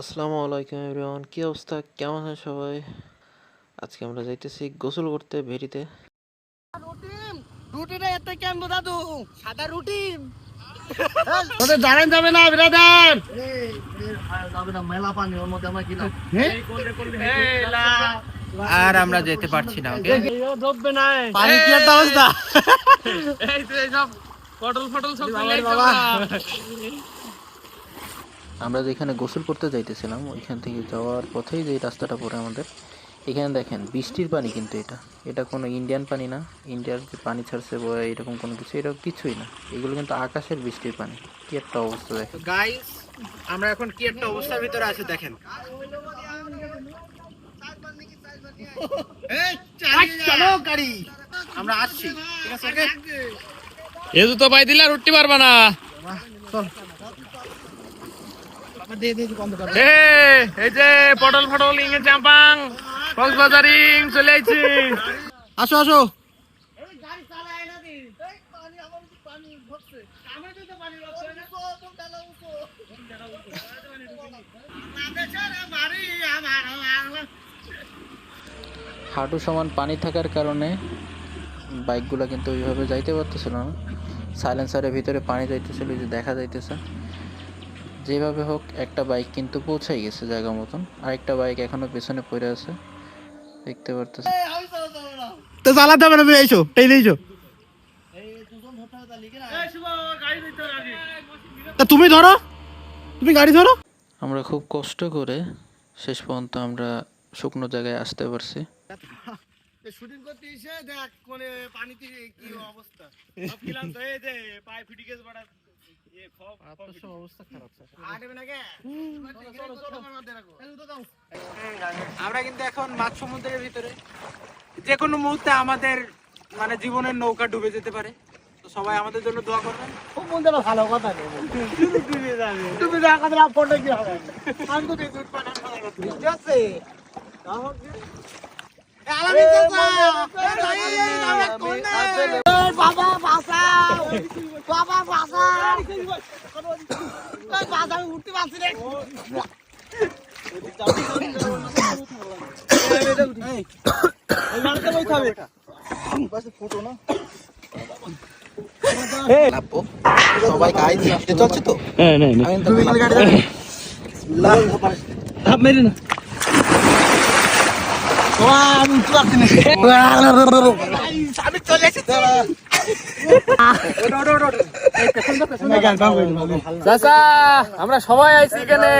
আসসালামু আলাইকুম এভরিওয়ান, কি অবস্থা? কেমন আছেন সবাই? আজকে আমরা যাইতেছি গোসল করতে ভেরিতে। রুটিটা এত কেন দাদু? সাদা রুটি ওদের জানেন যাবে না ব্রাদার। যাবে না, মেলা পানি ওর মধ্যে আমরা কিনা। আর আমরা যেতে পারছি না। ওকে, ডুববে না। পানি কি একটা অবস্থা! এই তো সব পটল ফটল সব বাবা। আমরা যেখানে গোসল করতে যাইতেছিলাম ওইখান থেকে যাওয়ার পথেই যে রাস্তাটা পড়ে আমাদের, এখানে দেখেন বৃষ্টির পানি, কিন্তু এটা কোনো ইন্ডিয়ান পানি না। ইন্ডিয়ার যে পানি ছাড়ছে বা এরকম কোনো কিছু, এটা কিছুই না। এগুলো কিন্তু আকাশের বৃষ্টির পানি। কি একটা অবস্থা দেখেন গাইস, আমরা এখন কি একটা অবস্থার ভিতরে আছি দেখেন। চলো গাড়ি, আমরা আসছি, ঠিক আছে? ওকে, এ তো পাই দিলা রুটি পারবা না। এই যে পটল ফটল ইংয়ে চাম্পাং কক্সবাজারিং চলে আইছি। আসো আসো। গাড়ি চালায় না দিন। এই পানি আমার পানি ভরছে। আমরা তো পানি ভরছে না। তো ডালা উঠো। হাঁটু সমান পানি থাকার কারণে বাইকগুলো কিন্তু ওইভাবে যাইতে পারতেছিল না। সাইলেন্সারের ভিতরে পানি যাইতেছিল, যে দেখা যাইতেছে। যেভাবে হোক একটা বাইক কিন্তু পৌঁছাই গেছে জায়গা মতন, আরেকটা বাইক এখনো পেছনে পড়ে আছে, দেখতে পারতেছে। তো চালাতে হবে না, তুমি এইছো, টেনে এইছো। তা তুমি ধরো, তুমি গাড়ি ধরো। আমরা খুব কষ্ট করে শেষ পর্যন্ত আমরা শুকনো জায়গায় আসতে পারছি। শুটিং করতে এসে দেখ কোনে পানিতে কি অবস্থা। সব কিলাম তো এই যে পায়ে ফিটি গেছে বড় এই খপ অবস্থা খারাপ স্যার। আটবে না কে? আমরা কিন্তু এখন মাঝ সমুদ্রের ভিতরে, যে কোনো মুহূর্তে আমাদের মানে জীবনের নৌকা ডুবে যেতে পারে। তো সবাই আমাদের জন্য দোয়া করবেন। খুব মন দেওয়া ভালো কথা নেই। তুমি যা কথা ফটো কি হবে? আমি তো দেখুন পানি খাওয়া করতে। ঠিক আছে? বাবা বাঁচাও, বাবা বাঁচাও, বাঁচাও, উঠতে পারছি রে। সবাই গাইড দিতে চলছে তো। আমি চলে এসেছি। চাচা, আমরা সবাই আইছি এখানে।